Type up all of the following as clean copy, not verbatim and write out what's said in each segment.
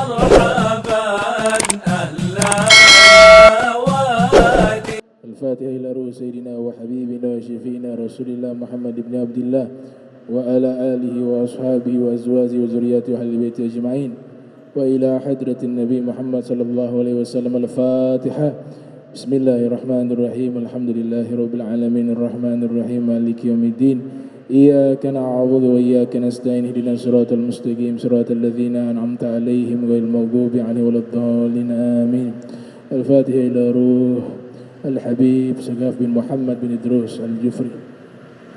مرحبا أهلا وادي. الفاتحة إلى روح سيدنا وحبيبنا وشفينا رسول الله محمد بن عبد الله وعلى آله وأصحابه وأزواجه وذرياته وأهل بيته أجمعين وإلى حضرة النبي محمد صلى الله عليه وسلم. الفاتحة. بسم الله الرحمن الرحيم. الحمد لله رب العالمين الرحمن الرحيم مالك يوم الدين إياك نعبد وإياك نستعين اهدنا الصراط المستقيم صراط الذين أنعمت عليهم غير المغضوب عليهم ولا الضالين آمين. الفاتحة إلى روح الحبيب سقاف بن محمد بن إدروس الجفري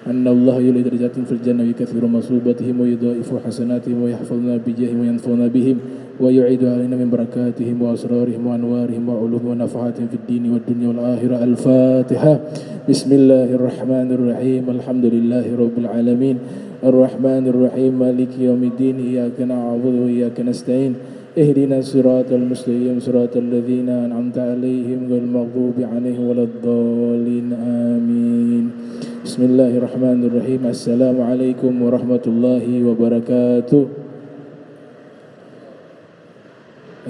أن الله يولي درجات في الجنة ويكثر مصوبتهم ويضاعف حسناتهم ويحفظنا بجاههم وينفعنا بهم ويعيد علينا من بركاتهم وأسرارهم وأنوارهم وعلوم ونفحاتهم في الدين والدنيا والآخرة. الفاتحة. بسم الله الرحمن الرحيم. الحمد لله رب العالمين الرحمن الرحيم مالك يوم الدين إياك نعبد وإياك نستعين اهدنا الصراط المستقيم صراط الذين أنعمت عليهم غير المغضوب عليهم ولا الضالين آمين. بسم الله الرحمن الرحيم. السلام عليكم ورحمة الله وبركاته.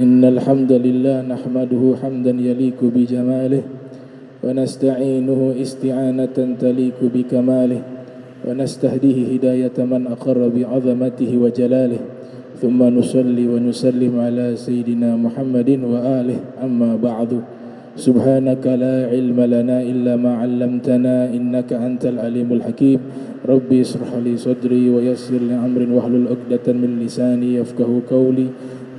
إن الحمد لله نحمده حمدا يليق بجماله ونستعينه استعانة تليق بكماله ونستهديه هداية من أقر بعظمته وجلاله ثم نصلي ونسلم على سيدنا محمد وآله. أما بعد. سبحانك لا علم لنا إلا ما علمتنا إنك أنت العليم الحكيم. ربي اشرح لي صدري ويسر لي أمري واحلل عقدة من لساني يفقه قولي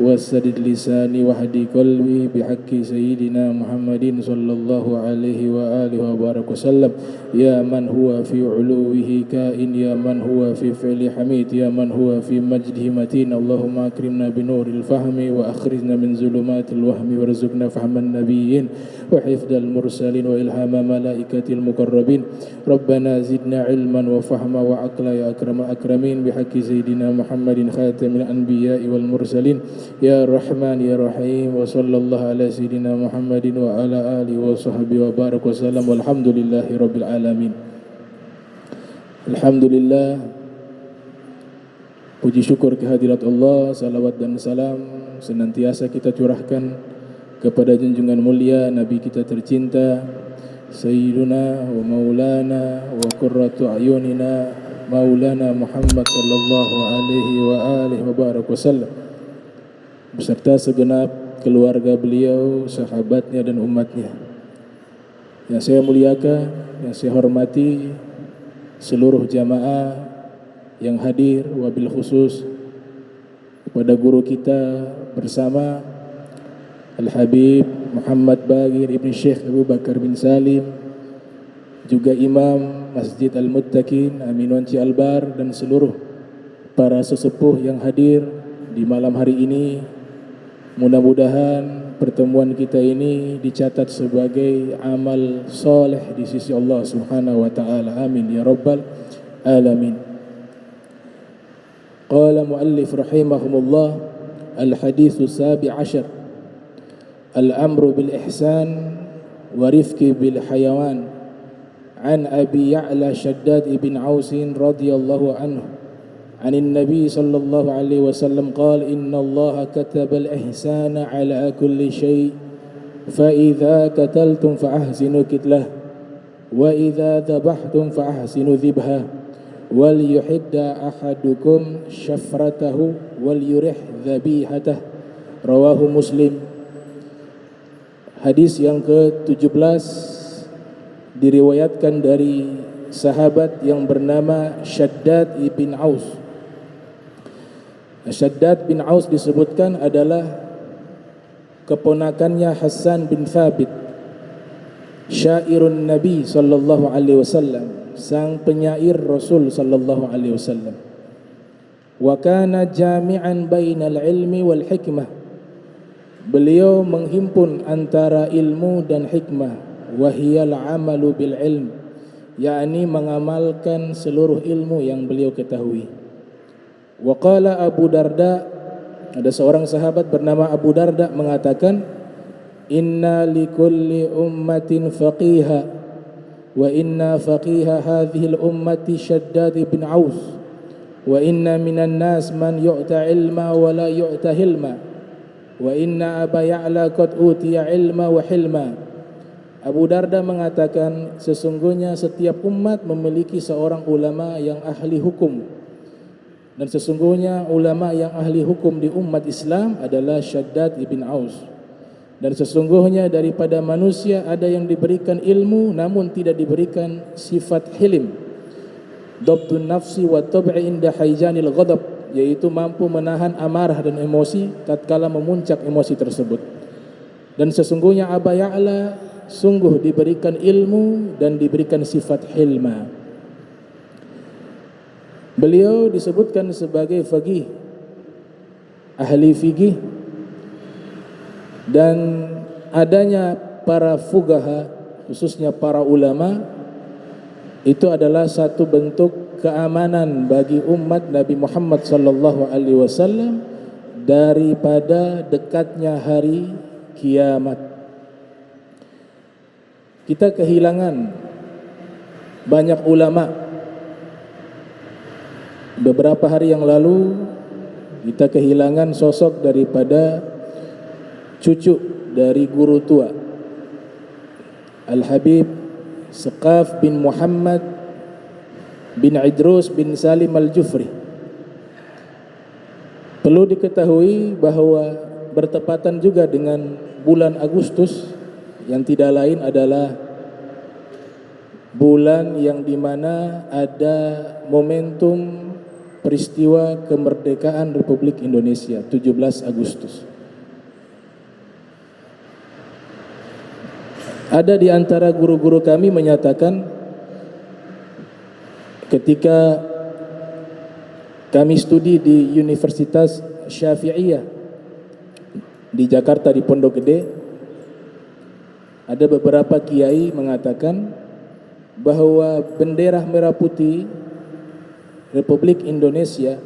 وسدد لساني واهدي قلبي بحق سيدنا محمد صلى الله عليه وآله وبارك وسلم. يا من هو في علوه كائن يا من هو في فعل حميد يا من هو في مجده متين. اللهم أكرمنا بنور الفهم وأخرجنا من ظلمات الوهم وارزقنا فهم النبيين وحفظ المرسلين وإلهام ملائكة المقربين. ربنا زدنا علما وفهما وعقلا يا أكرم الأكرمين بحق سيدنا محمد خاتم الأنبياء والمرسلين يا رحمن يا رحيم. وصلى الله على سيدنا محمد وعلى آله وصحبه وبارك وسلم والحمد لله رب العالمين. Alhamdulillah, puji syukur kehadirat Allah, salawat dan salam senantiasa kita curahkan kepada junjungan mulia Nabi kita tercinta Sayyiduna wa Maulana wa Qurratu Ayunina Maulana Muhammad sallallahu alaihi wa alihi wa barak wasallam beserta segenap keluarga beliau, sahabatnya dan umatnya. Yang saya muliakan, yang saya hormati seluruh jamaah yang hadir, wabil khusus kepada guru kita bersama Al-Habib Muhammad Bagir Ibn Syekh Abu Bakar bin Salim, juga Imam Masjid Al-Muttaqin Aminun Cialbar dan seluruh para sesepuh yang hadir di malam hari ini. Mudah-mudahan pertemuan kita ini dicatat sebagai amal soleh di sisi Allah Subhanahu wa taala. Amin ya rabbal alamin. Qala muallif rahimahumullah al-haditsu sabi' ashar al-amru bil ihsan wa rifqi bil hayawan an Abi Ya'la Shaddad ibn Aus radhiyallahu anhu عن النبي صلى الله عليه وسلم قال إن الله كتب الإحسان على كل شيء فإذا قتلتم فأحسنوا قتله وإذا ذبحتم فأحسنوا ذبحه وليحد أحدكم شفرته وليرح ذبيحته رواه مسلم. Hadis yang ke-17 diriwayatkan dari sahabat yang bernama Shaddad ibn Aus. Shaddad bin Aus disebutkan adalah keponakannya Hasan bin Thabit, syairun Nabi sallallahu alaihi wasallam, sang penyair Rasul sallallahu alaihi wasallam. Wa kana jami'an bainal ilmi wal hikmah. Beliau menghimpun antara ilmu dan hikmah. Wa hiyal amalu bil ilm, yakni mengamalkan seluruh ilmu yang beliau ketahui. Wa qala Abu Darda, ada seorang sahabat bernama Abu Darda mengatakan, inna likulli ummatin faqiha wa inna faqiha hadhihi al-ummati Shaddad ibn Aus wa inna minan nas man yu'ta ilma wa la yu'ta hilma wa inna Aba Ya'la qad utiya ilma wa hilma. Abu Darda mengatakan sesungguhnya setiap umat memiliki seorang ulama yang ahli hukum, dan sesungguhnya ulama yang ahli hukum di umat Islam adalah Syaddad ibn Aus. Dan sesungguhnya daripada manusia ada yang diberikan ilmu namun tidak diberikan sifat hilim, dhabtun nafsi wa tab'i inda haijanil ghadab, yaitu mampu menahan amarah dan emosi tatkala memuncak emosi tersebut. Dan sesungguhnya Aba Ya'la sungguh diberikan ilmu dan diberikan sifat hilma. Beliau disebutkan sebagai faqih, ahli fikih, dan adanya para fuqaha, khususnya para ulama, itu adalah satu bentuk keamanan bagi umat Nabi Muhammad sallallahu alaihi wasallam daripada dekatnya hari kiamat. Kita kehilangan banyak ulama. Beberapa hari yang lalu kita kehilangan sosok daripada cucu dari guru tua, Al-Habib Saqaf bin Muhammad bin Idrus bin Salim Al-Jufri. Perlu diketahui bahwa bertepatan juga dengan bulan Agustus, yang tidak lain adalah bulan yang dimana ada momentum peristiwa kemerdekaan Republik Indonesia 17 Agustus. Ada di antara guru-guru kami menyatakan ketika kami studi di Universitas Syafi'iyah di Jakarta di Pondok Gede, ada beberapa kiai mengatakan bahwa bendera merah putih Republik Indonesia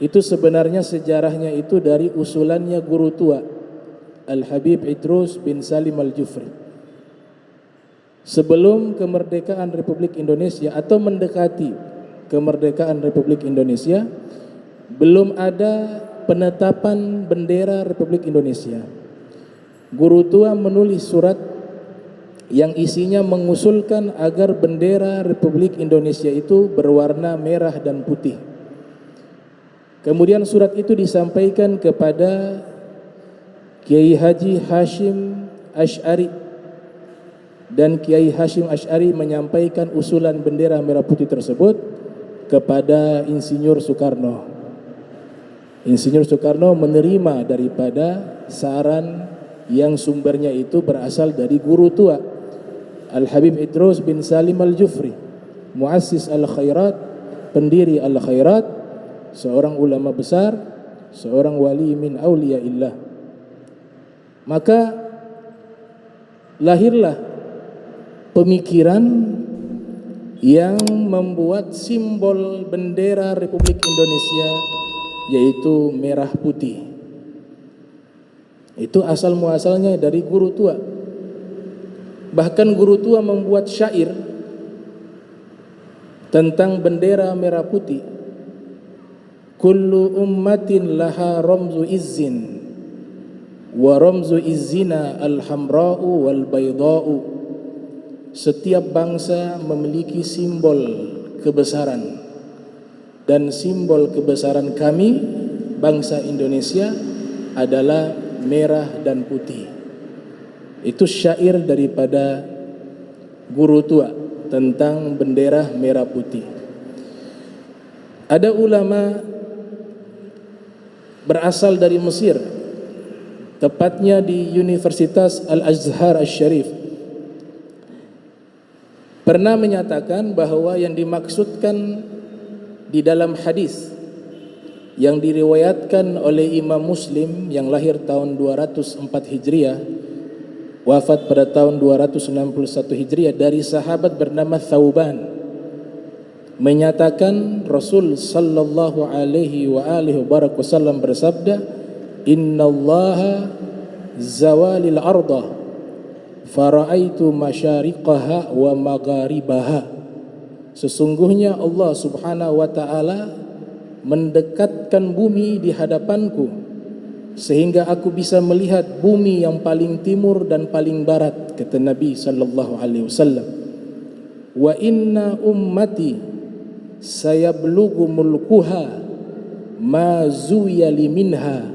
itu sebenarnya sejarahnya itu dari usulannya guru tua Al-Habib Idrus bin Salim Al-Jufri. Sebelum kemerdekaan Republik Indonesia atau mendekati kemerdekaan Republik Indonesia, belum ada penetapan bendera Republik Indonesia. Guru tua menulis surat yang isinya mengusulkan agar bendera Republik Indonesia itu berwarna merah dan putih. Kemudian surat itu disampaikan kepada Kiai Haji Hashim Asy'ari, dan Kiai Hashim Asy'ari menyampaikan usulan bendera merah putih tersebut kepada Insinyur Soekarno. Insinyur Soekarno menerima daripada saran yang sumbernya itu berasal dari guru tua Al-Habib Idrus bin Salim Al-Jufri, muassis Al-Khairat, pendiri Al-Khairat, seorang ulama besar, seorang wali min auliyaillah. Maka lahirlah pemikiran yang membuat simbol bendera Republik Indonesia yaitu merah putih. Itu asal muasalnya dari guru tua. Bahkan guru tua membuat syair tentang bendera merah putih. Kullu ummatin laha ramzu izzin wa ramzu izzina al-hamra'u wal bayda'u. Setiap bangsa memiliki simbol kebesaran, dan simbol kebesaran kami bangsa Indonesia adalah merah dan putih. Itu syair daripada guru tua tentang bendera merah putih. Ada ulama berasal dari Mesir, tepatnya di Universitas Al-Azhar Asy-Syarif, pernah menyatakan bahwa yang dimaksudkan di dalam hadis yang diriwayatkan oleh Imam Muslim yang lahir tahun 204 Hijriah, wafat pada tahun 261 Hijriah, dari sahabat bernama Thauban, menyatakan Rasul sallallahu alaihi wa alihi wasallam bersabda, innallaha zawalil arda fara'aitu masyariqaha wa magharibaha. Sesungguhnya Allah subhanahu wa ta'ala mendekatkan bumi di hadapanku, sehingga aku bisa melihat bumi yang paling timur dan paling barat, kata Nabi sallallahu alaihi wasallam. Wa inna ummati sayablughu mulkuha ma zuya liminha,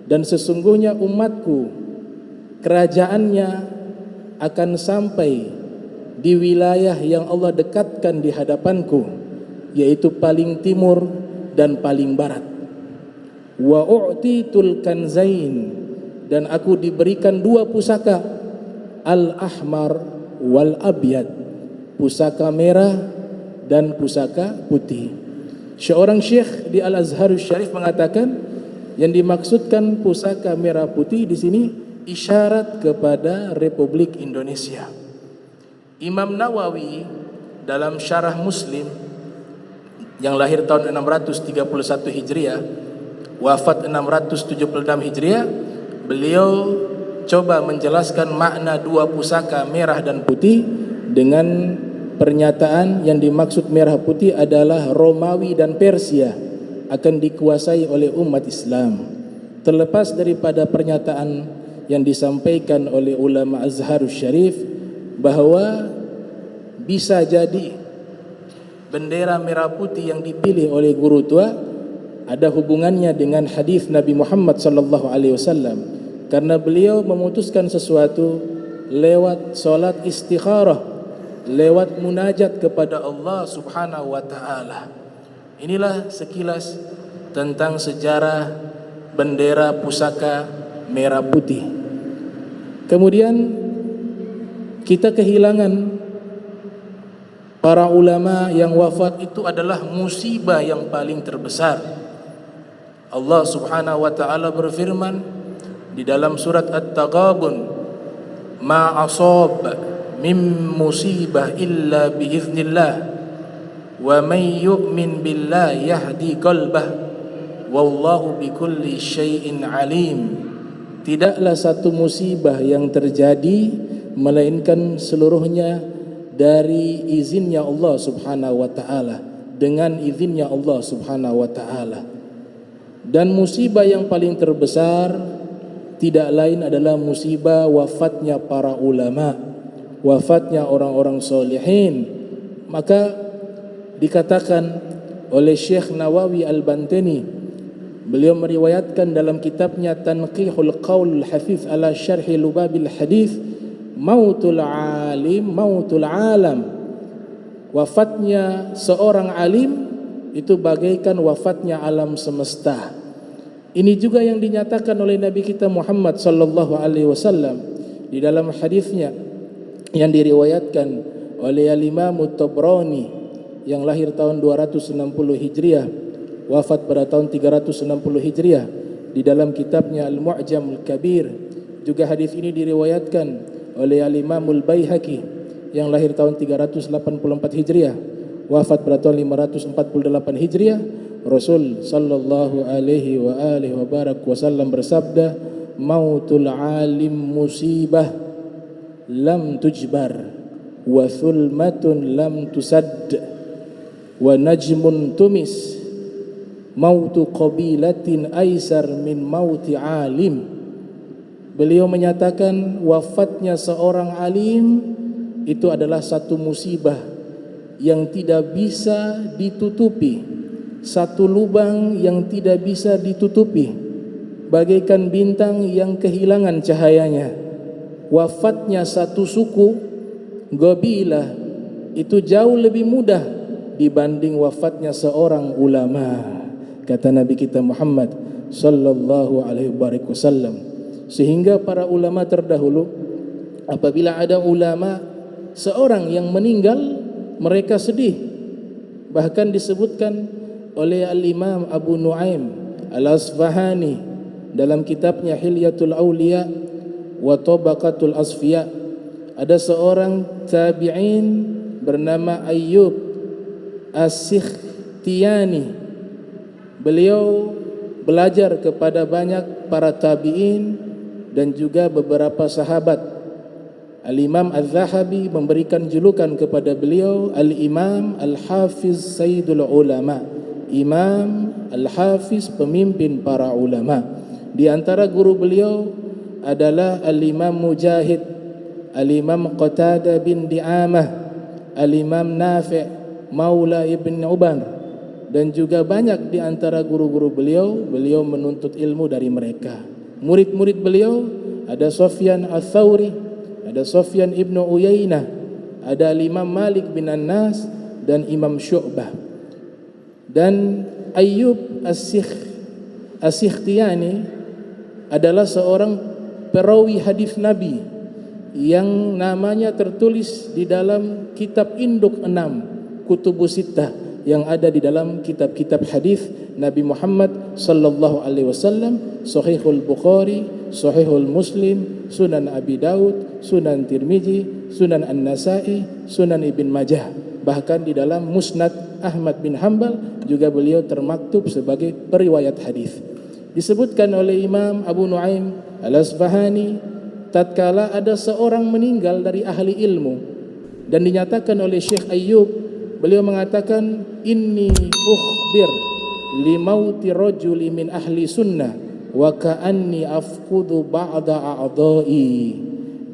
dan sesungguhnya umatku kerajaannya akan sampai di wilayah yang Allah dekatkan di hadapanku, yaitu paling timur dan paling barat. Wa u'titul kanzain, dan aku diberikan dua pusaka, al-ahmar wal abyad, pusaka merah dan pusaka putih. Seorang syekh di Al-Azharus Syarif mengatakan yang dimaksudkan pusaka merah putih di sini isyarat kepada Republik Indonesia. Imam Nawawi dalam Syarah Muslim yang lahir tahun 631 Hijriah, wafat 676 Hijriah, beliau coba menjelaskan makna dua pusaka merah dan putih dengan pernyataan yang dimaksud merah putih adalah Romawi dan Persia akan dikuasai oleh umat Islam. Terlepas daripada pernyataan yang disampaikan oleh ulama Azharus Syarif bahwa bisa jadi bendera merah putih yang dipilih oleh guru tua ada hubungannya dengan hadis Nabi Muhammad sallallahu alaihi wasallam, karena beliau memutuskan sesuatu lewat salat istikharah, lewat munajat kepada Allah Subhanahu wa taala. Inilah sekilas tentang sejarah bendera pusaka merah putih. Kemudian kita kehilangan para ulama yang wafat, itu adalah musibah yang paling terbesar. Allah Subhanahu wa taala berfirman di dalam surat At-Taghabun, ma asab min musibah illa biiznillah wa may yu'min billahi yahdi qalbah wallahu bikulli syai'in alim. Tidaklah satu musibah yang terjadi melainkan seluruhnya dari izinnya Allah Subhanahu wa taala, dengan izinnya Allah Subhanahu wa taala. Dan musibah yang paling terbesar tidak lain adalah musibah wafatnya para ulama, wafatnya orang-orang solihin. Maka dikatakan oleh Syekh Nawawi Al-Bantani, beliau meriwayatkan dalam kitabnya Tanqihul Qaul Hafiz ala Syarhi Lubabil Hadis, mautul alim mautul alam, wafatnya seorang alim itu bagaikan wafatnya alam semesta. Ini juga yang dinyatakan oleh Nabi kita Muhammad sallallahu alaihi wasallam di dalam hadisnya yang diriwayatkan oleh Al-Imam Tabrani yang lahir tahun 260 Hijriah, wafat pada tahun 360 Hijriah, di dalam kitabnya Al-Mu'jam Al-Kabir. Juga hadis ini diriwayatkan oleh Al-Imam Al-Baihaqi yang lahir tahun 384 Hijriah, wafat pada tahun 548 Hijriah. Rasul sallallahu alaihi wa alihi wa barak wasallam bersabda, mautul alim musibah lam tujbar wa thulmatun lam tusadd wa najmun tumis mautu qabilatin aisar min mauti alim. Beliau menyatakan wafatnya seorang alim itu adalah satu musibah yang tidak bisa ditutupi, satu lubang yang tidak bisa ditutupi, bagaikan bintang yang kehilangan cahayanya. Wafatnya satu suku, qabilah, itu jauh lebih mudah dibanding wafatnya seorang ulama, kata Nabi kita Muhammad sallallahu alaihi wasallam. Sehingga para ulama terdahulu, apabila ada ulama seorang yang meninggal, mereka sedih. Bahkan disebutkan oleh Al-Imam Abu Nuaim Al-Asfahani dalam kitabnya Hilyatul Awliya wa Tabaqatul Asfiya, ada seorang tabi'in bernama Ayyub As-Sikhtiyani. Beliau belajar kepada banyak para tabi'in dan juga beberapa sahabat. Al-Imam Az-Zahabi memberikan julukan kepada beliau Al-Imam Al-Hafiz Sayyidul Ulama, Imam Al-Hafiz, pemimpin para ulama. Di antara guru beliau adalah Al-Imam Mujahid, Al-Imam Qatadah bin Di'amah, Al-Imam Nafi' Maula Ibn Umar, dan juga banyak di antara guru-guru beliau menuntut ilmu dari mereka. Murid-murid beliau ada Sufyan Ats-Tsauri, ada Sufyan Ibn Uyainah, ada Imam Malik bin Anas dan Imam Syu'bah. Dan Ayyub As-Sikhtiyani adalah seorang perawi hadis Nabi yang namanya tertulis di dalam kitab induk 6 Kutubus Sittah yang ada di dalam kitab-kitab hadis Nabi Muhammad sallallahu alaihi wasallam, Sahihul Bukhari, Sahihul Muslim, Sunan Abi Daud, Sunan Tirmizi, Sunan An-Nasa'i, Sunan Ibn Majah. Bahkan di dalam Musnad Ahmad bin Hanbal juga beliau termaktub sebagai periwayat hadis. Disebutkan oleh Imam Abu Nuaim Al-Asfahani tatkala ada seorang meninggal dari ahli ilmu dan dinyatakan oleh Syekh Ayyub, beliau mengatakan inni ukhbir li mauti rajuli min ahli sunnah wa ka'anni afqudu ba'da a'dha'i.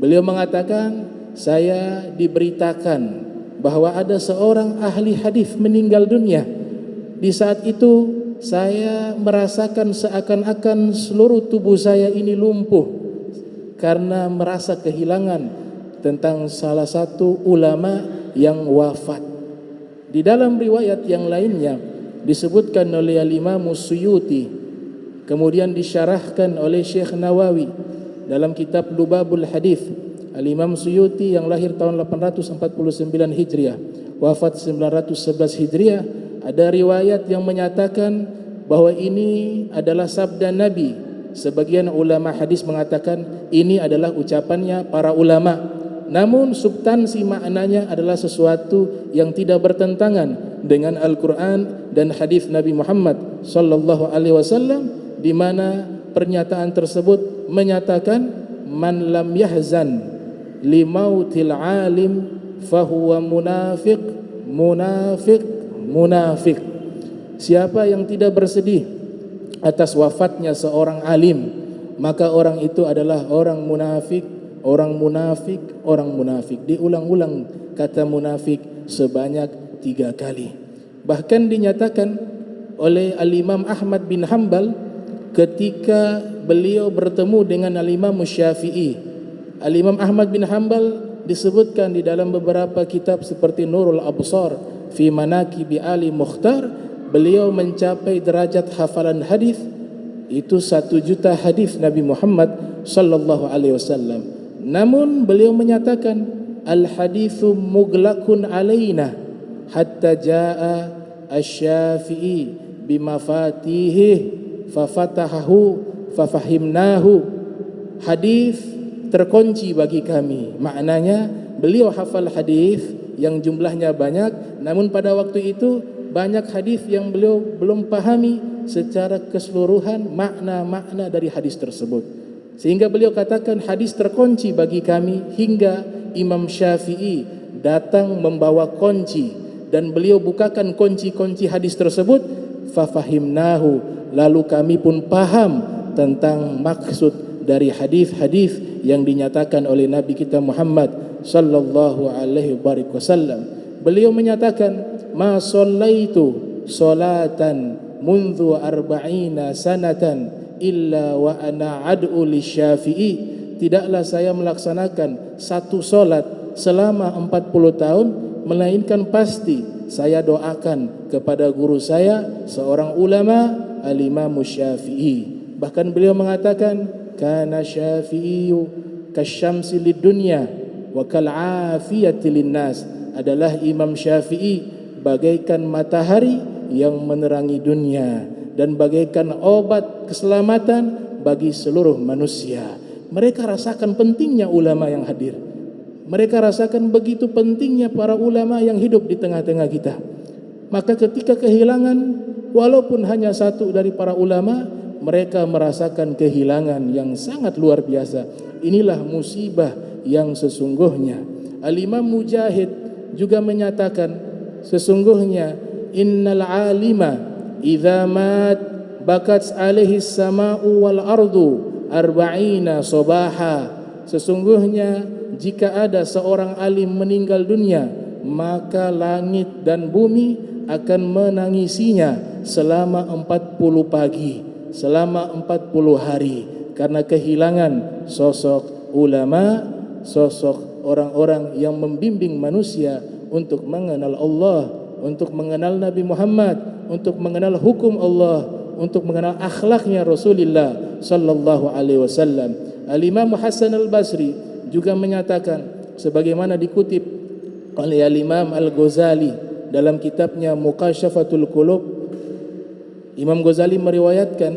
Beliau mengatakan saya diberitakan bahwa ada seorang ahli hadis meninggal dunia. Di saat itu saya merasakan seakan-akan seluruh tubuh saya ini lumpuh karena merasa kehilangan tentang salah satu ulama yang wafat. Di dalam riwayat yang lainnya disebutkan oleh Al-Imam Suyuti, kemudian disyarahkan oleh Syekh Nawawi dalam kitab Lubabul Hadis. Al-Imam Suyuti yang lahir tahun 849 Hijriah, wafat 911 Hijriah, ada riwayat yang menyatakan bahwa ini adalah sabda Nabi. Sebagian ulama hadis mengatakan ini adalah ucapannya para ulama, namun substansi maknanya adalah sesuatu yang tidak bertentangan dengan Al-Quran dan hadis Nabi Muhammad sallallahu alaihi wasallam, di mana pernyataan tersebut menyatakan man lam yahzan limautil alim fahuwa munafiq munafiq munafiq. Siapa yang tidak bersedih atas wafatnya seorang alim, maka orang itu adalah orang munafik, orang munafik, orang munafik. Diulang-ulang kata munafik sebanyak 3 kali. Bahkan dinyatakan oleh Al-Imam Ahmad bin Hanbal ketika beliau bertemu dengan Al-Imam Syafi'i. Al-Imam Ahmad bin Hanbal disebutkan di dalam beberapa kitab seperti Nurul Absar fi Manaqibi Ali Mukhtar, beliau mencapai derajat hafalan hadis itu 1 juta hadis Nabi Muhammad sallallahu alaihi wasallam. Namun beliau menyatakan al-haditsu muglaqun alaina hatta jaa asy-Syafi'i bimafatihi fafatahahu fafahimnahu. Hadis terkunci bagi kami. Maknanya beliau hafal hadis yang jumlahnya banyak, namun pada waktu itu banyak hadis yang beliau belum pahami secara keseluruhan makna-makna dari hadis tersebut. Sehingga beliau katakan hadis terkunci bagi kami hingga Imam Syafi'i datang membawa kunci dan beliau bukakan kunci-kunci hadis tersebut, fafahimnahu, lalu kami pun paham tentang maksud dari hadis-hadis yang dinyatakan oleh Nabi kita Muhammad sallallahu alaihi wasallam. Beliau menyatakan ma shallaitu salatan mundu arba'ina sanatan illa wa ana ad'u lisyafi'i. Tidaklah saya melaksanakan satu solat selama 40 tahun melainkan pasti saya doakan kepada guru saya seorang ulama Al-Imam Syafi'i. Bahkan beliau mengatakan kana Syafi'iyyu kasyamsi lidunya wa kal'afiyati linnas. Adalah Imam Syafi'i bagaikan matahari yang menerangi dunia dan bagaikan obat keselamatan bagi seluruh manusia. Mereka rasakan pentingnya ulama yang hadir. Mereka rasakan begitu pentingnya para ulama yang hidup di tengah-tengah kita. Maka ketika kehilangan walaupun hanya satu dari para ulama, mereka merasakan kehilangan yang sangat luar biasa. Inilah musibah yang sesungguhnya. Al-Imam Mujahid juga menyatakan sesungguhnya innal alima idza mat bakat alaihi sama'u wal ardu arba'ina sobaha. Sesungguhnya jika ada seorang alim meninggal dunia, maka langit dan bumi akan menangisinya selama 40 pagi, selama 40 hari, karena kehilangan sosok ulama, sosok orang-orang yang membimbing manusia untuk mengenal Allah, untuk mengenal Nabi Muhammad, untuk mengenal hukum Allah, untuk mengenal akhlaknya Rasulullah sallallahu alaihi wasallam. Al-Imam Hasan Al-Basri juga menyatakan, sebagaimana dikutip oleh Al-Imam Al-Ghazali dalam kitabnya Muqashafatul Qulub. Imam Ghazali meriwayatkan,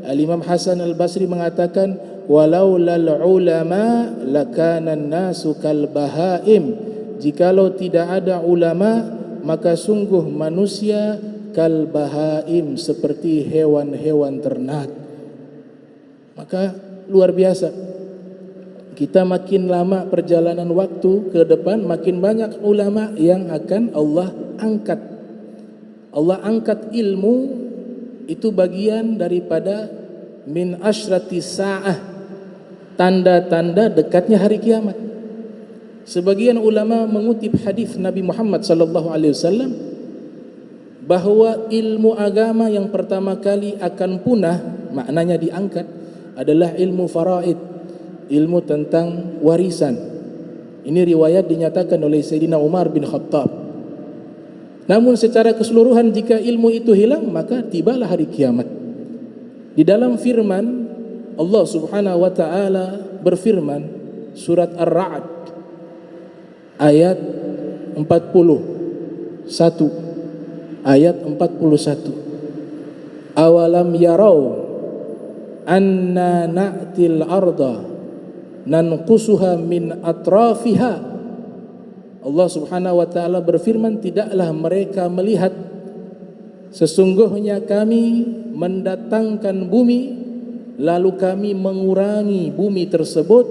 Al-Imam Hasan Al-Basri mengatakan, walaulal ulama lakana an-nasu kal bahaim. Jikalau tidak ada ulama, maka sungguh manusia kal bahaim, seperti hewan-hewan ternak. Maka luar biasa, kita makin lama perjalanan waktu ke depan, makin banyak ulama yang akan Allah angkat. Allah angkat ilmu, itu bagian daripada min asyrati sa'ah, tanda-tanda dekatnya hari kiamat. Sebagian ulama mengutip hadis Nabi Muhammad sallallahu alaihi wasallam bahwa ilmu agama yang pertama kali akan punah, maknanya diangkat, adalah ilmu faraid, ilmu tentang warisan. Ini riwayat dinyatakan oleh Sayyidina Umar bin Khattab. Namun secara keseluruhan jika ilmu itu hilang, maka tibalah hari kiamat. Di dalam firman Allah Subhanahu wa taala berfirman, surat Ar-Ra'd ayat 41, ayat 41. Awalam yarau anna na'til arda nanqusuha min atrafiha. Allah Subhanahu wa taala berfirman, tidaklah mereka melihat sesungguhnya kami mendatangkan bumi, lalu kami mengurangi bumi tersebut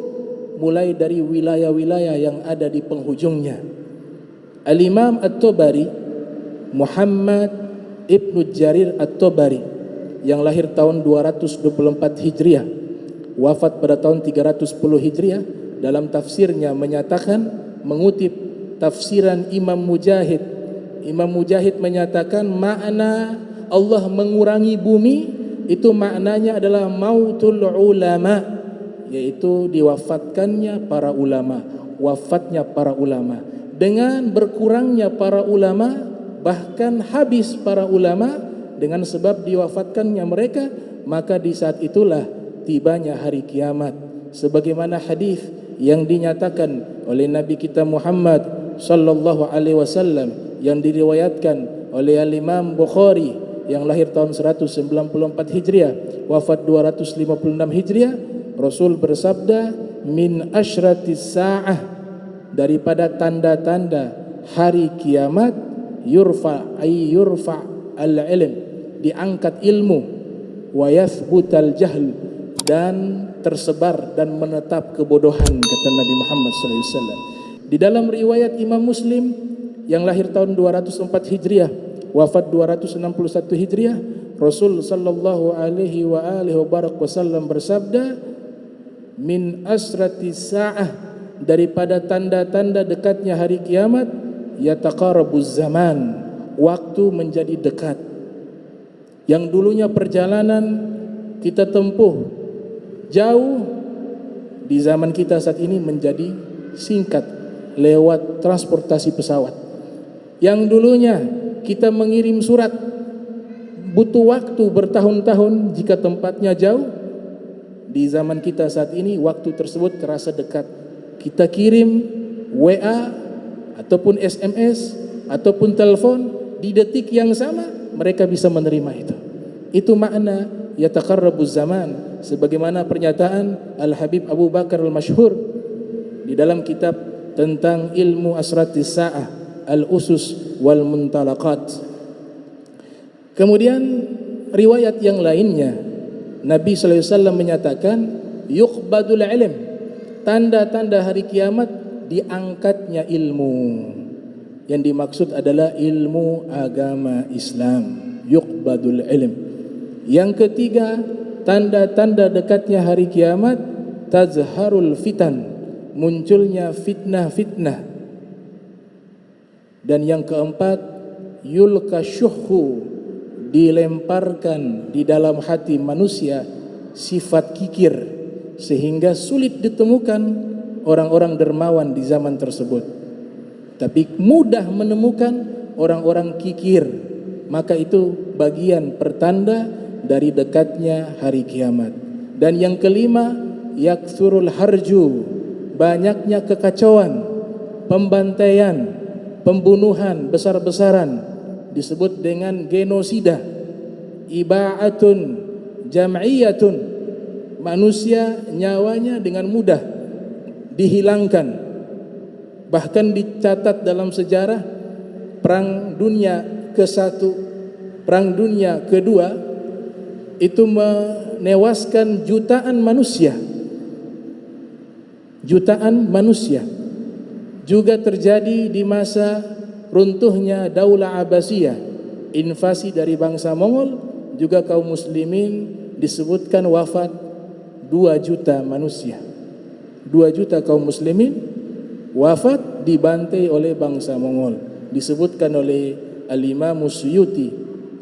mulai dari wilayah-wilayah yang ada di penghujungnya. Al-Imam At-Tabari, Muhammad Ibnu Jarir At-Tabari, yang lahir tahun 224 Hijriah, wafat pada tahun 310 Hijriah, dalam tafsirnya menyatakan, mengutip tafsiran Imam Mujahid. Imam Mujahid menyatakan makna Allah mengurangi bumi itu maknanya adalah mautul ulama, yaitu diwafatkannya para ulama, wafatnya para ulama. Dengan berkurangnya para ulama, bahkan habis para ulama dengan sebab diwafatkannya mereka, maka di saat itulah tibanya hari kiamat. Sebagaimana hadis yang dinyatakan oleh Nabi kita Muhammad sallallahu alaihi wasallam yang diriwayatkan oleh Al-Imam Bukhari yang lahir tahun 194 Hijriah, wafat 256 Hijriah, Rasul bersabda, min asyratis sa'ah, daripada tanda-tanda hari kiamat, yurfa al-ilm, diangkat ilmu, wa yathbutal jahl, dan tersebar dan menetap kebodohan, kata Nabi Muhammad SAW. Di dalam riwayat Imam Muslim yang lahir tahun 204 Hijriah, wafat 261 Hijriah, Rasul sallallahu alaihi wasallam bersabda, min asrati sa'ah, daripada tanda-tanda dekatnya hari kiamat, yataqarabuz zaman, waktu menjadi dekat. Yang dulunya perjalanan kita tempuh jauh, di zaman kita saat ini menjadi singkat lewat transportasi pesawat. Yang dulunya kita mengirim surat butuh waktu bertahun-tahun jika tempatnya jauh, di zaman kita saat ini waktu tersebut terasa dekat. Kita kirim WA ataupun SMS ataupun telepon, di detik yang sama mereka bisa menerima itu. Itu makna yataqarrabuz zaman, sebagaimana pernyataan Al-Habib Abu Bakar Al-Masyhur di dalam kitab tentang ilmu asratis sa'ah, Al-Usus wal Muntalaqat. Kemudian riwayat yang lainnya, Nabi SAW menyatakan, yuqbadul ilm, tanda-tanda hari kiamat diangkatnya ilmu. Yang dimaksud adalah ilmu agama Islam. Yuqbadul ilm, Yang ketiga, tanda-tanda dekatnya hari kiamat, tazharul fitan, munculnya fitnah-fitnah. Dan yang keempat, yulka syuhhu, dilemparkan di dalam hati manusia sifat kikir, sehingga sulit ditemukan orang-orang dermawan di zaman tersebut, tapi mudah menemukan orang-orang kikir. Maka itu bagian pertanda dari dekatnya hari kiamat. Dan yang kelima, yaksurul harju, banyaknya kekacauan, pembantaian, pembunuhan besar-besaran, disebut dengan genosida, iba'atun jam'iyatun, manusia nyawanya dengan mudah dihilangkan. Bahkan dicatat dalam sejarah perang dunia ke-1, perang dunia ke-2 itu menewaskan jutaan manusia. Jutaan manusia. Juga terjadi di masa runtuhnya Daulah Abbasiyah, invasi dari bangsa Mongol, juga kaum muslimin disebutkan wafat 2 juta manusia. 2 juta kaum muslimin wafat dibantai oleh bangsa Mongol. Disebutkan oleh Al-Imam Suyuti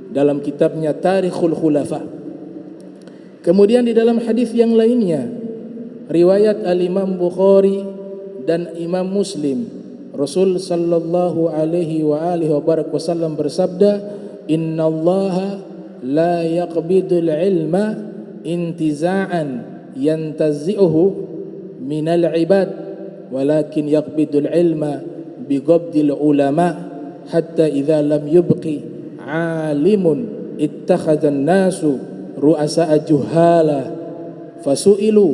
dalam kitabnya Tarikhul Khulafa. Kemudian di dalam hadis yang lainnya, riwayat Al-Imam Bukhari dan Imam Muslim, Rasul sallallahu alaihi wa alihi wasallam bersabda, innallaha la yaqbidul ilma intiza'an yantazi'uhu minal ibad, walakin yaqbidul ilma biqabdil ulama, hatta idza lam yubqi alimun ittakhadhan nasu ru'asa'a juhala fasu'ilu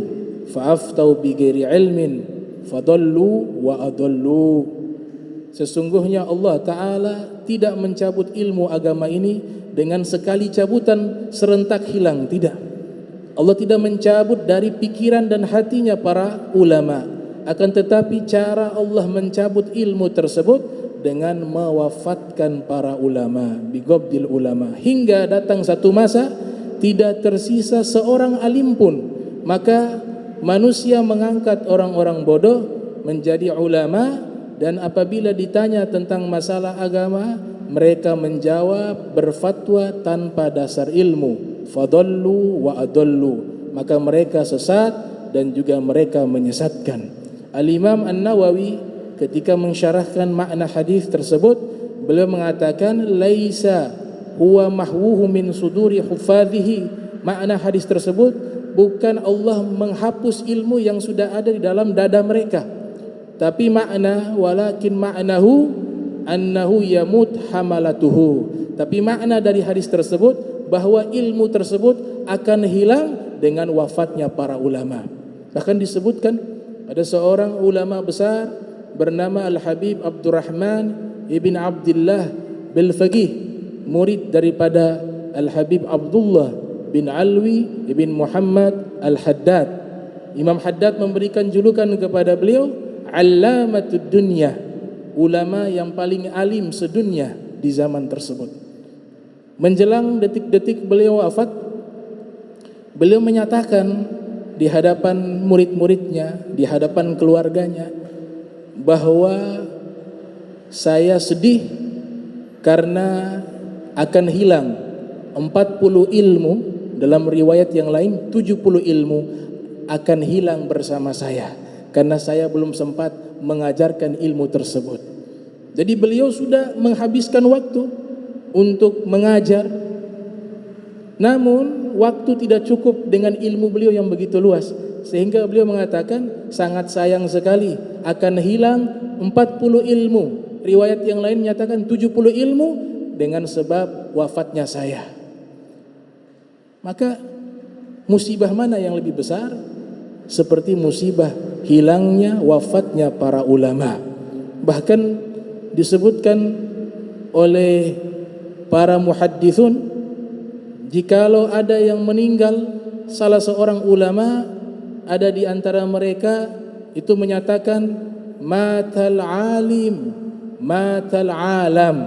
fa'aftau bighairi ilmin fadallu wa adallu. Sesungguhnya Allah Ta'ala tidak mencabut ilmu agama ini dengan sekali cabutan serentak hilang, tidak. Allah tidak mencabut dari pikiran dan hatinya para ulama, akan tetapi cara Allah mencabut ilmu tersebut dengan mewafatkan para ulama, bigobdil ulama, hingga datang satu masa tidak tersisa seorang alim pun. Maka manusia mengangkat orang-orang bodoh menjadi ulama, dan apabila ditanya tentang masalah agama, mereka menjawab berfatwa tanpa dasar ilmu. Fadallu wa adallu, maka mereka sesat dan juga mereka menyesatkan. Al-Imam An-Nawawi ketika mensyarahkan makna hadis tersebut, beliau mengatakan laisa huwa mahwuhu min suduri hufadhihi. Makna hadis tersebut bukan Allah menghapus ilmu yang sudah ada di dalam dada mereka, tapi makna walakin ma'nahu annahu yamut hamalatuhu. Tapi makna dari hadis tersebut bahwa ilmu tersebut akan hilang dengan wafatnya para ulama. Bahkan disebutkan ada seorang ulama besar bernama Al-Habib Abdurrahman ibn Abdullah Bil-Faqih, murid daripada Al-Habib Abdullah bin Alwi ibn Muhammad Al-Haddad. Imam Haddad memberikan julukan kepada beliau Allamatud Dunya, ulama yang paling alim sedunia di zaman tersebut. Menjelang detik-detik beliau wafat, beliau menyatakan di hadapan murid-muridnya, di hadapan keluarganya, bahwa saya sedih karena akan hilang 40 ilmu. Dalam riwayat yang lain 70 ilmu akan hilang bersama saya, karena saya belum sempat mengajarkan ilmu tersebut. Jadi beliau sudah menghabiskan waktu untuk mengajar, namun waktu tidak cukup dengan ilmu beliau yang begitu luas, sehingga beliau mengatakan sangat sayang sekali akan hilang 40 ilmu. Riwayat yang lain menyatakan 70 ilmu dengan sebab wafatnya saya. Maka musibah mana yang lebih besar? Seperti musibah hilangnya, wafatnya para ulama. Bahkan disebutkan oleh para muhaddithun, jikalau ada yang meninggal salah seorang ulama, ada di antara mereka itu menyatakan matal alim, matal alam,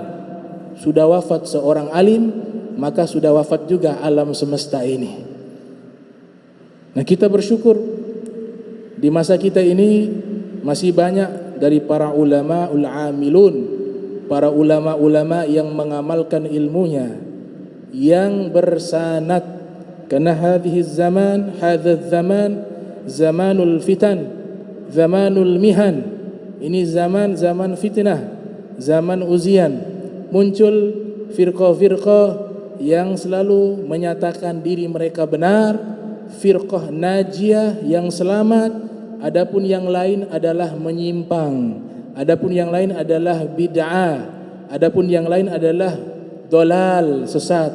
sudah wafat seorang alim, maka sudah wafat juga alam semesta ini. Nah, kita bersyukur di masa kita ini masih banyak dari para ulama ul-amilun, para ulama-ulama yang mengamalkan ilmunya, yang bersanad. Karena hadhihi zaman, hadha zaman, zamanul fitan, zamanul mihan. Ini zaman fitnah, zaman ujian. Muncul firqah-firqah yang selalu menyatakan diri mereka benar, firqah najiyah yang selamat, adapun yang lain adalah menyimpang, adapun yang lain adalah bid'ah, adapun yang lain adalah dolal, sesat.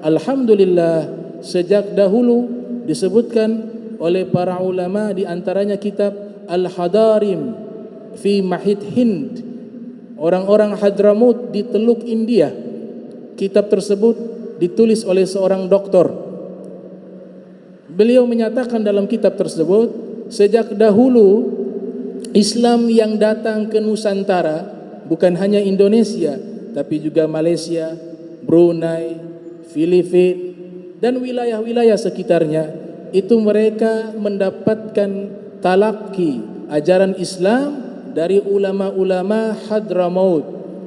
Alhamdulillah, sejak dahulu disebutkan oleh para ulama, di antaranya kitab Al-Hadarim fi Mahid Hind, orang-orang Hadramut di Teluk India. Kitab tersebut ditulis oleh seorang doktor. Beliau menyatakan dalam kitab tersebut, sejak dahulu Islam yang datang ke Nusantara, bukan hanya Indonesia, tapi juga Malaysia, Brunei, Filipina, dan wilayah-wilayah sekitarnya, itu mereka mendapatkan talaki ajaran Islam dari ulama-ulama Hadramaut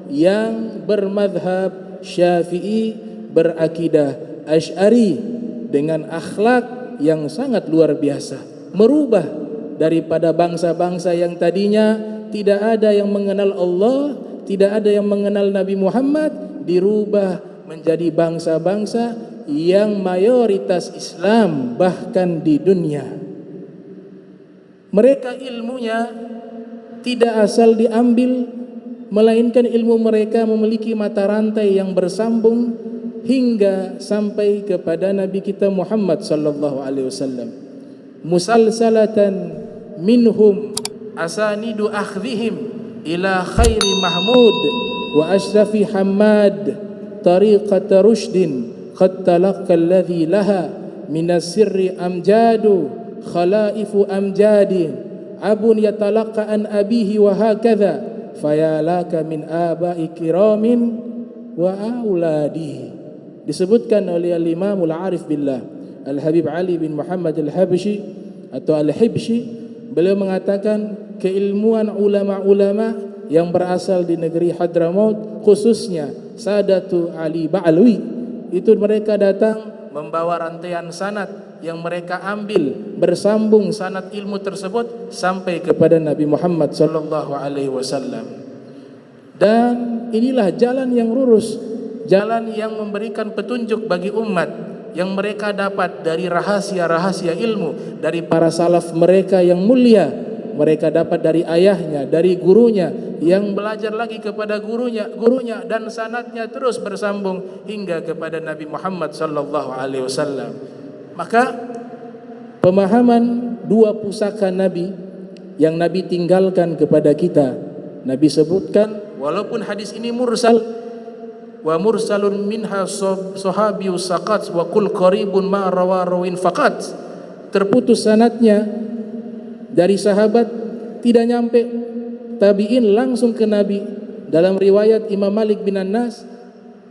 yang bermadhab Syafi'i, berakidah Asy'ari, dengan akhlak yang sangat luar biasa, merubah daripada bangsa-bangsa yang tadinya tidak ada yang mengenal Allah, tidak ada yang mengenal Nabi Muhammad, dirubah menjadi bangsa-bangsa yang mayoritas Islam bahkan di dunia. Mereka ilmunya tidak asal diambil, melainkan ilmu mereka memiliki mata rantai yang bersambung hingga sampai kepada Nabi kita Muhammad sallallahu alaihi wasallam. Musalsalatan minhum asanidu akhdhihim ila khairi mahmud wa ashrafi hamad tariqat rushdin qad talaqqa alladhi laha minas sirri amjadu khalaifu amjadi abun yatalaqqa an abihi wa hakadha fayalaka min abai kiramin wa auladihi. Disebutkan oleh al-Imam al-Arif billah Al-Habib Ali bin Muhammad al-Habshi atau al-Hibshi, beliau mengatakan keilmuan ulama-ulama yang berasal di negeri Hadramaut, khususnya Sadatu Ali Ba'alwi, itu mereka datang membawa rantaian sanad yang mereka ambil, bersambung sanad ilmu tersebut sampai kepada Nabi Muhammad sallallahu alaihi wasallam. Dan inilah jalan yang lurus, jalan yang memberikan petunjuk bagi umat, yang mereka dapat dari rahasia-rahasia ilmu dari para salaf mereka yang mulia. Mereka dapat dari ayahnya, dari gurunya, yang belajar lagi kepada gurunya, dan sanadnya terus bersambung hingga kepada Nabi Muhammad sallallahu alaihi wasallam. Maka pemahaman dua pusaka Nabi yang Nabi tinggalkan kepada kita, Nabi sebutkan, walaupun hadis ini mursal, wa mursalun minha sahabius saqat wa kul qaribun ma rawin faqat, terputus sanadnya dari sahabat, tidak nyampe tabi'in langsung ke Nabi. Dalam riwayat Imam Malik bin Anas,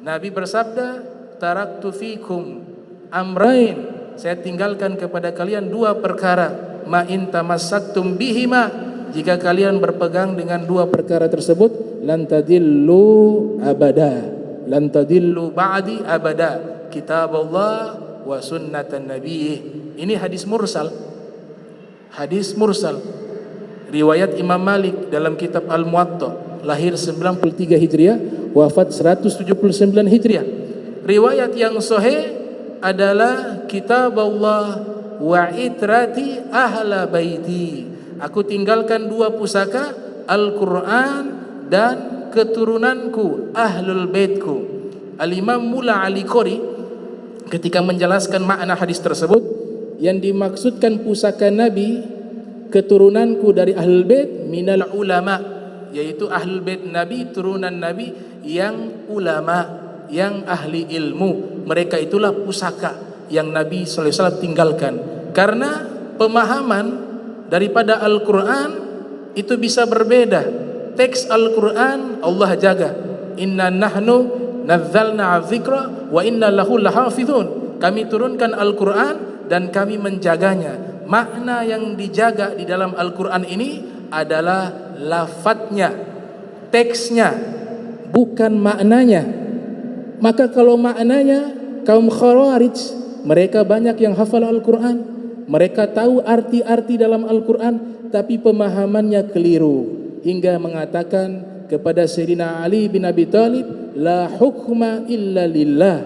Nabi bersabda, taraktu fikum amrain, saya tinggalkan kepada kalian dua perkara, ma in tamassaktum bihima, jika kalian berpegang dengan dua perkara tersebut, lan tadillu abada, lan tadillu ba'di abada, kitab Allah wa sunnatan nabiyih. Ini hadis mursal. Hadis mursal riwayat Imam Malik dalam kitab Al-Muwatta, lahir 93 Hijriah, wafat 179 Hijriah. Riwayat yang sahih adalah kitab Allah wa itrati ahla baiti, aku tinggalkan dua pusaka, Al-Quran dan keturunanku, ahlul baitku. Al-Imam Mula Al-Qari ketika menjelaskan makna hadis tersebut, yang dimaksudkan pusaka Nabi, keturunanku dari ahlul bait, minal ulama, yaitu ahlul bait Nabi, turunan Nabi yang ulama, yang ahli ilmu. Mereka itulah pusaka yang Nabi sallallahu alaihi wasallam tinggalkan. Karena pemahaman daripada Al-Quran itu bisa berbeda. Teks Al-Quran Allah jaga, inna nahnu nazzalna dzikra wa inna lahu lahafizun. Kami turunkan Al-Qur'an dan kami menjaganya. Makna yang dijaga di dalam Al-Qur'an ini adalah lafadznya, teksnya, bukan maknanya. Maka kalau maknanya, kaum Khawarij, mereka banyak yang hafal Al-Qur'an, mereka tahu arti-arti dalam Al-Qur'an, tapi pemahamannya keliru, hingga mengatakan kepada Sayyidina Ali bin Abi Thalib, la hukma illa lillah,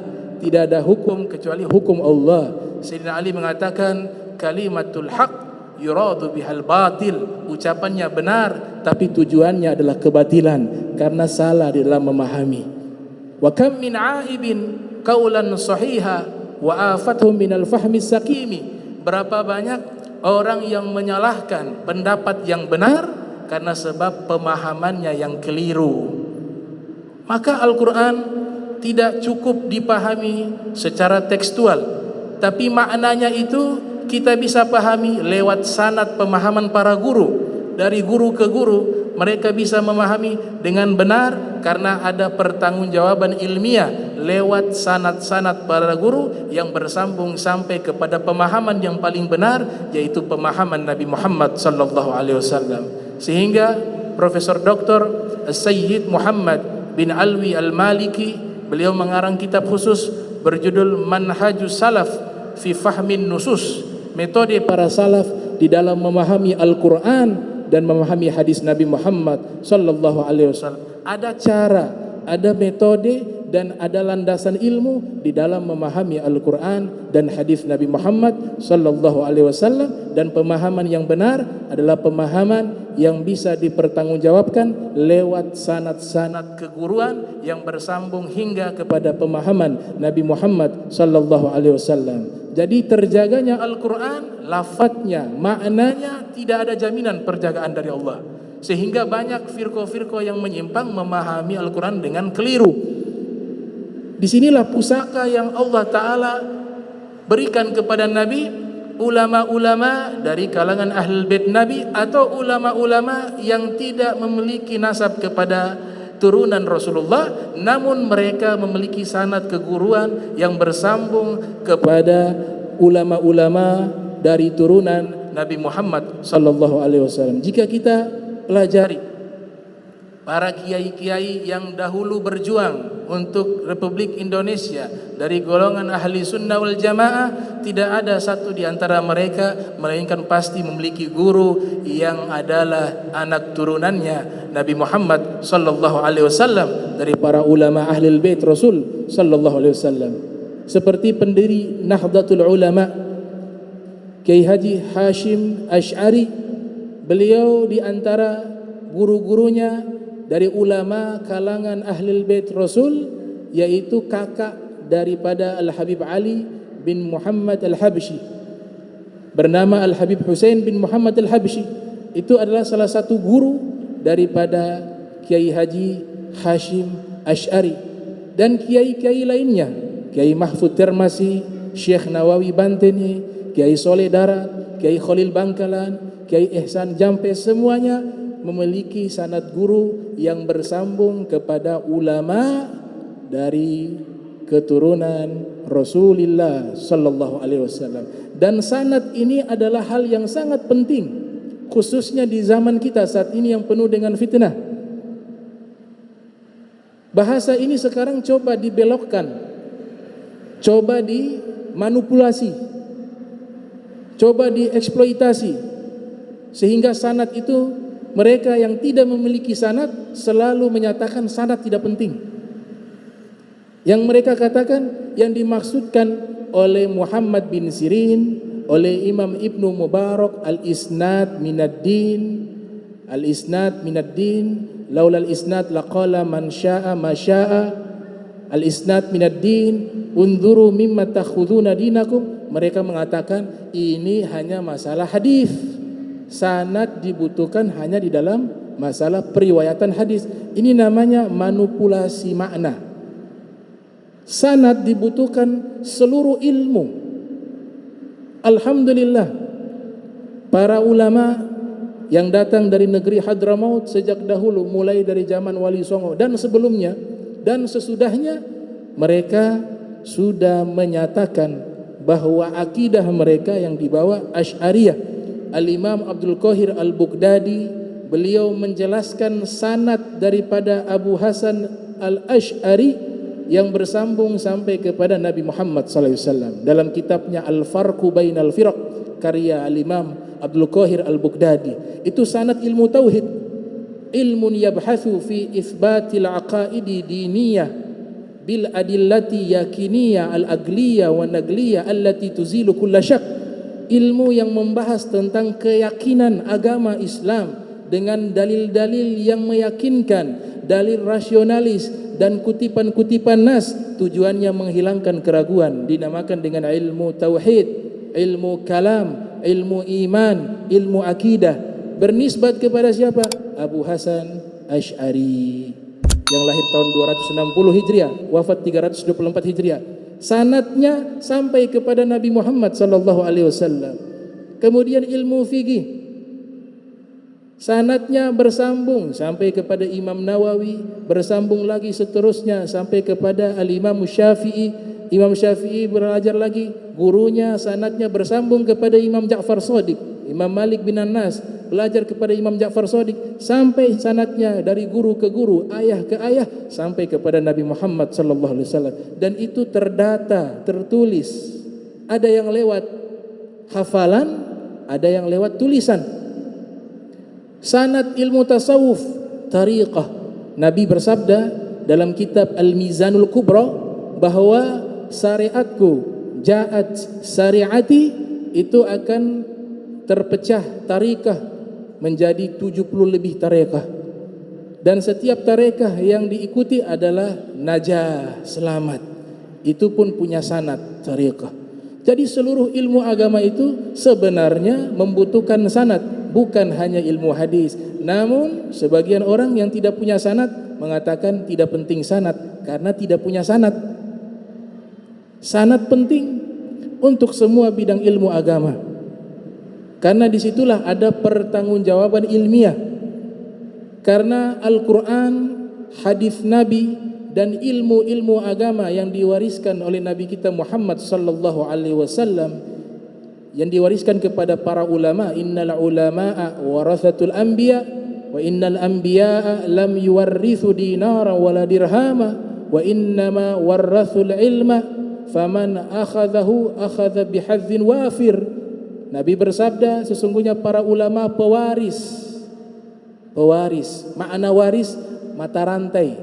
tidak ada hukum kecuali hukum Allah. Sayyidina Ali mengatakan, kalimatul haq yuradu bihal batil, ucapannya benar tapi tujuannya adalah kebatilan karena salah di dalam memahami. Wa kam min aibin qaulan sahiha wa afatuhum minal fahmi sakimi, berapa banyak orang yang menyalahkan pendapat yang benar karena sebab pemahamannya yang keliru. Maka Al-Quran tidak cukup dipahami secara tekstual, tapi maknanya itu kita bisa pahami lewat sanad pemahaman para guru. Dari guru ke guru mereka bisa memahami dengan benar karena ada pertanggungjawaban ilmiah lewat sanad-sanad para guru yang bersambung sampai kepada pemahaman yang paling benar, yaitu pemahaman Nabi Muhammad sallallahu alaihi wasallam. Sehingga Profesor Dr. Sayyid Muhammad bin Alwi Al-Maliki, beliau mengarang kitab khusus berjudul Manhajus Salaf fi Fahmin Nusus, metode para salaf di dalam memahami Al-Quran dan memahami hadis Nabi Muhammad sallallahu alaihi wasallam. Ada cara, ada metode dan ada landasan ilmu di dalam memahami Al-Quran dan hadis Nabi Muhammad sallallahu alaihi wasallam, dan pemahaman yang benar adalah pemahaman yang bisa dipertanggungjawabkan lewat sanad-sanad keguruan yang bersambung hingga kepada pemahaman Nabi Muhammad sallallahu alaihi wasallam. Jadi terjaganya Al-Quran, lafadznya, maknanya tidak ada jaminan perjagaan dari Allah. Sehingga banyak firqah-firqah yang menyimpang memahami Al-Quran dengan keliru. Disinilah pusaka yang Allah Ta'ala berikan kepada Nabi, ulama-ulama dari kalangan Ahlul Bait Nabi atau ulama-ulama yang tidak memiliki nasab kepada turunan Rasulullah, namun mereka memiliki sanad keguruan yang bersambung kepada ulama-ulama dari turunan Nabi Muhammad sallallahu alaihi wasallam. Jika kita pelajari para kiai-kiai yang dahulu berjuang untuk Republik Indonesia dari golongan ahli sunnah wal jamaah, tidak ada satu di antara mereka melainkan pasti memiliki guru yang adalah anak turunannya Nabi Muhammad sallallahu alaihi wasallam dari para ulama ahlul bait Rasul sallallahu alaihi wasallam. Seperti pendiri Nahdlatul Ulama Kiai Haji Hashim Asy'ari, beliau di antara guru-gurunya dari ulama kalangan ahlul bait Rasul, yaitu kakak daripada Al-Habib Ali bin Muhammad Al-Habsyi, bernama Al-Habib Husain bin Muhammad Al-Habsyi. Itu adalah salah satu guru daripada Kiai Haji Hashim Asy'ari dan kiai-kiai lainnya, Kiai Mahfud Termasi, Syekh Nawawi Banteni, Kiai Soleh Darat, Kiai Khalil Bangkalan, Kiai Ihsan Jampe, semuanya memiliki sanad guru yang bersambung kepada ulama dari keturunan Rasulullah sallallahu alaihi wasallam. Dan sanad ini adalah hal yang sangat penting, khususnya di zaman kita saat ini yang penuh dengan fitnah. Bahasa ini sekarang coba dibelokkan, coba dimanipulasi, coba dieksploitasi, sehingga sanad itu mereka yang tidak memiliki sanad selalu menyatakan sanad tidak penting. Yang mereka katakan yang dimaksudkan oleh Muhammad bin Sirin, oleh Imam Ibnu Mubarak, al-isnad minad-din, al-isnad minad-din, laula al-isnad laqala man syaa ma syaa, al-isnad minad-din, unzuru mimma takhuduna dinakum. Mereka mengatakan ini hanya masalah hadis. Sanad dibutuhkan hanya di dalam masalah periwayatan hadis. Ini namanya manipulasi makna. Sanad dibutuhkan seluruh ilmu. Alhamdulillah, para ulama yang datang dari negeri Hadramaut sejak dahulu, mulai dari zaman Wali Songo dan sebelumnya dan sesudahnya, mereka sudah menyatakan bahwa akidah mereka yang dibawa Asy'ariyah. Al-Imam Abdul Qahir Al-Baghdadi, beliau menjelaskan sanad daripada Abu Hasan Al-Asy'ari yang bersambung sampai kepada Nabi Muhammad sallallahu alaihi wasallam dalam kitabnya Al-Farqu Bainal Firaq karya Al-Imam Abdul Qahir Al-Baghdadi. Itu sanad ilmu tauhid, ilmun yabhathu fi itsbatil aqaidi diniyah bil adillati yakiniyah al-agliyah wa nagliyah allati tuzilu kulla syak. Ilmu yang membahas tentang keyakinan agama Islam dengan dalil-dalil yang meyakinkan, dalil rasionalis dan kutipan-kutipan nas, tujuannya menghilangkan keraguan, dinamakan dengan ilmu tauhid, ilmu kalam, ilmu iman, ilmu akidah. Bernisbat kepada siapa? Abu Hasan Asy'ari yang lahir tahun 260 Hijriah, wafat 324 Hijriah. Sanadnya sampai kepada Nabi Muhammad sallallahu alaihi wasallam. Kemudian ilmu fikih, sanadnya bersambung sampai kepada Imam Nawawi, bersambung lagi seterusnya sampai kepada Al-Imam Syafi'i. Imam Syafi'i belajar lagi, gurunya sanadnya bersambung kepada Imam Ja'far Shadiq. Imam Malik bin Anas belajar kepada Imam Ja'far Shadiq, sampai sanadnya dari guru ke guru, ayah ke ayah, sampai kepada Nabi Muhammad sallallahu alaihi wasallam. Dan itu terdata, tertulis. Ada yang lewat hafalan, ada yang lewat tulisan. Sanad ilmu tasawuf, tariqah. Nabi bersabda dalam kitab Al-Mizanul Kubra bahwa syariatku, ja'at syariati, itu akan terpecah tariqah menjadi 70 lebih tariqah. Dan setiap tariqah yang diikuti adalah najah, selamat. Itu pun punya sanad tariqah. Jadi seluruh ilmu agama itu sebenarnya membutuhkan sanad, bukan hanya ilmu hadis. Namun sebagian orang yang tidak punya sanad mengatakan tidak penting sanad karena tidak punya sanad. Sanad penting untuk semua bidang ilmu agama, karena disitulah ada pertanggungjawaban ilmiah. Karena Al-Quran, hadis Nabi, dan ilmu-ilmu agama yang diwariskan oleh Nabi kita Muhammad sallallahu alaihi wasallam, yang diwariskan kepada para ulama, innal ulama'a warathatul anbiya wa innal anbiya'a lam yuwarrithu dinara wala dirhama wa innama warrathul ilma faman akhadhahu akhadha bihadzin wafir. Nabi bersabda, sesungguhnya para ulama pewaris. Pewaris, makna waris mata rantai.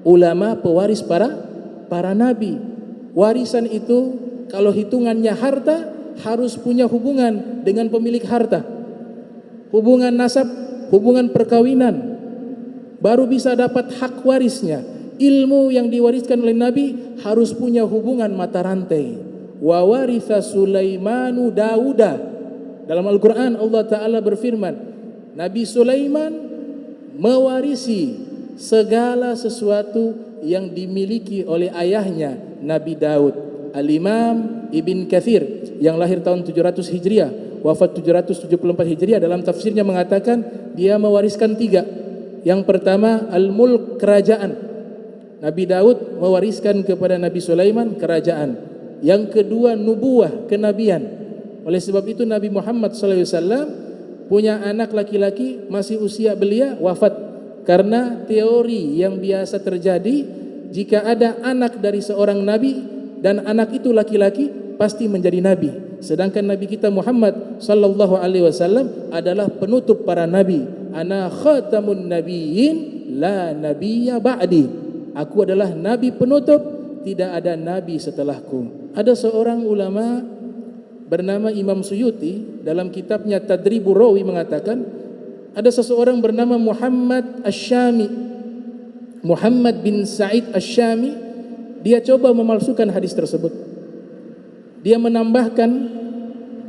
Ulama pewaris para nabi. Warisan itu kalau hitungannya harta, harus punya hubungan dengan pemilik harta. Hubungan nasab, hubungan perkawinan, baru bisa dapat hak warisnya. Ilmu yang diwariskan oleh Nabi harus punya hubungan mata rantai. Wa waritha Sulaimanu Dauda. Dalam Al-Quran Allah Ta'ala berfirman, Nabi Sulaiman mewarisi segala sesuatu yang dimiliki oleh ayahnya Nabi Daud. Al-Imam Ibn Katsir yang lahir tahun 700 Hijriah, wafat 774 Hijriah, dalam tafsirnya mengatakan dia mewariskan 3. Yang pertama al-mulk, kerajaan. Nabi Daud mewariskan kepada Nabi Sulaiman kerajaan. Yang kedua nubuwah, kenabian. Oleh sebab itu Nabi Muhammad SAW punya anak laki-laki masih usia belia, wafat. Karena teori yang biasa terjadi, jika ada anak dari seorang nabi dan anak itu laki-laki, pasti menjadi nabi. Sedangkan Nabi kita Muhammad sallallahu alaihi wasallam adalah penutup para nabi. Ana khatamun nabiyyin la nabiyya ba'di. Aku adalah nabi penutup, tidak ada nabi setelahku. Ada seorang ulama bernama Imam Suyuti dalam kitabnya Tadribur Rawi mengatakan, ada seseorang bernama Muhammad Asy-Syami, Muhammad bin Sa'id Asy-Syami, dia coba memalsukan hadis tersebut. Dia menambahkan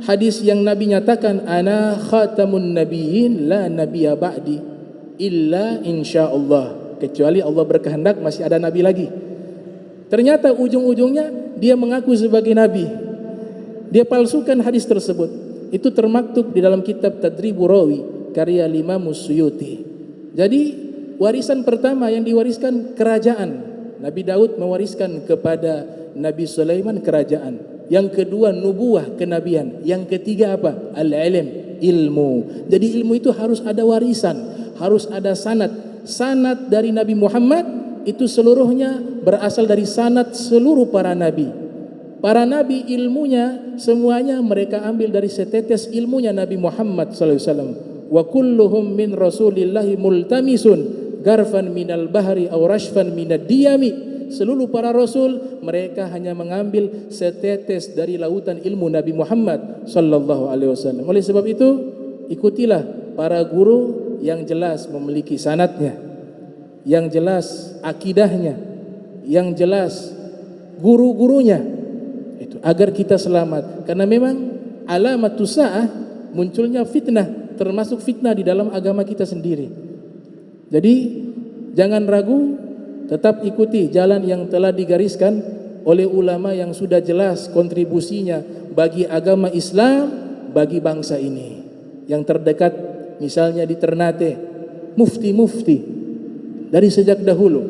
hadis yang Nabi nyatakan, ana khatamun nabiyyin la nabiyya ba'di illa insyaallah, kecuali Allah berkehendak masih ada nabi lagi. Ternyata ujung-ujungnya dia mengaku sebagai nabi. Dia palsukan hadis tersebut. Itu termaktub di dalam kitab Tadribur Rawi karya Imam Suyuti. Jadi warisan pertama yang diwariskan kerajaan. Nabi Daud mewariskan kepada Nabi Sulaiman kerajaan. Yang kedua nubuah, kenabian. Yang ketiga apa? Al-ilm, ilmu. Jadi ilmu itu harus ada warisan, harus ada sanad. Sanad dari Nabi Muhammad itu seluruhnya berasal dari sanad seluruh para nabi. Para nabi ilmunya semuanya mereka ambil dari setetes ilmunya Nabi Muhammad sallallahu alaihi wasallam. Wa kulluhum min rasulillahi multamisun garfan minal bahri aw rashfan minad diyami. Seluruh para rasul mereka hanya mengambil setetes dari lautan ilmu Nabi Muhammad sallallahu alaihi wasallam. Oleh sebab itu, ikutilah para guru yang jelas memiliki sanadnya, yang jelas akidahnya, yang jelas guru-gurunya, itu agar kita selamat. Karena memang alamatus saah munculnya fitnah, termasuk fitnah di dalam agama kita sendiri. Jadi jangan ragu, tetap ikuti jalan yang telah digariskan oleh ulama yang sudah jelas kontribusinya bagi agama Islam, bagi bangsa ini. Yang terdekat misalnya di Ternate, mufti-mufti dari sejak dahulu.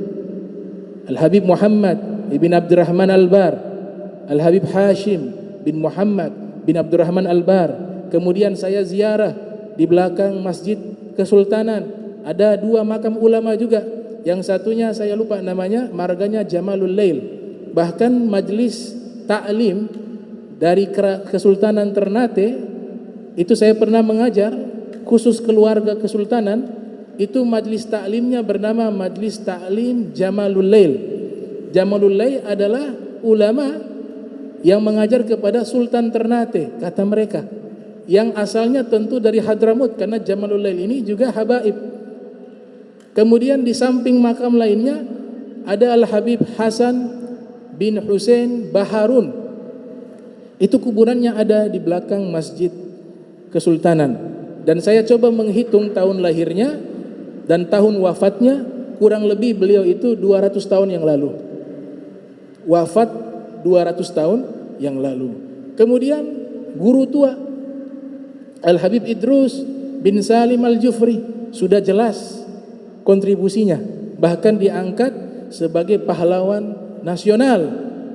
Al-Habib Muhammad bin Abdurrahman Al-Bar, Al-Habib Hashim bin Muhammad bin Abdurrahman Al-Bar. Kemudian saya ziarah di belakang Masjid Kesultanan, ada 2 makam ulama juga. Yang satunya saya lupa namanya, marganya Jamalul Lail. Bahkan majlis ta'lim dari Kesultanan Ternate itu saya pernah mengajar khusus keluarga Kesultanan. Itu majlis ta'limnya bernama Majlis Ta'lim Jamalul Lail. Jamalul Lail adalah ulama yang mengajar kepada Sultan Ternate, kata mereka, yang asalnya tentu dari Hadramut, karena Jamalul Lail ini juga habaib. Kemudian di samping makam lainnya ada Al-Habib Hasan bin Hussein Baharun. Itu kuburannya ada di belakang Masjid Kesultanan. Dan saya coba menghitung tahun lahirnya dan tahun wafatnya, kurang lebih beliau itu 200 tahun yang lalu. Wafat 200 tahun yang lalu. Kemudian guru tua Al-Habib Idrus bin Salim Al-Jufri, sudah jelas kontribusinya, bahkan diangkat sebagai pahlawan nasional.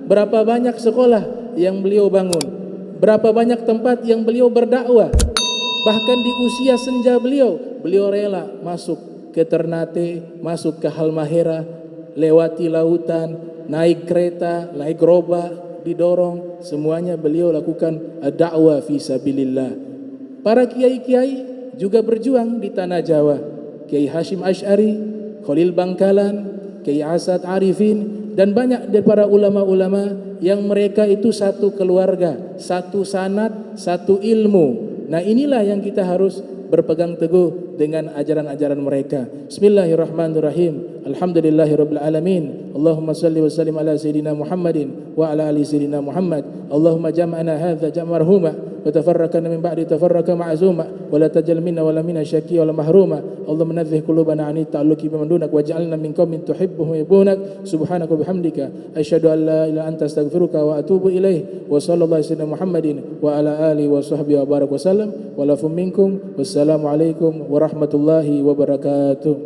Berapa banyak sekolah yang beliau bangun, berapa banyak tempat yang beliau berdakwah. Bahkan di usia senja beliau rela masuk ke Ternate, masuk ke Halmahera, lewati lautan, naik kereta, naik gerobak, didorong, semuanya beliau lakukan dakwah fi sabilillah. Para kiai-kiai juga berjuang di tanah Jawa. Kiai Hashim Asy'ari, Khalil Bangkalan, Kiai Asad Arifin, dan banyak dari para ulama-ulama yang mereka itu satu keluarga, satu sanad, satu ilmu. Nah inilah yang kita harus berpegang teguh dengan ajaran-ajaran mereka. Bismillahirrahmanirrahim. Alhamdulillahirabbil alamin. Allahumma shalli wa sallim ala sayidina Muhammadin wa ala ali sayidina Muhammad. Allahumma jam'ana hadza jam'an marhuma wa tafarraqna min ba'di tafarraqa ma'zuma wa la tajal minna wa la minna syaqi wa la mahruma. Allahumma nadhih qulubana 'ani ta'alluqi biman dunak waj'alna min qaumin tuhibbuhum yubunak. Subhanaka wa bihamdika asyhadu an la ilaha illa anta astaghfiruka wa atubu ilaih. Wa sallallahu alaihi Muhammadin wa ala alihi wa sahbihi wa baraka wa sallam wa lakum minkum. Wassalamualaikum warahmatullahi wabarakatuh.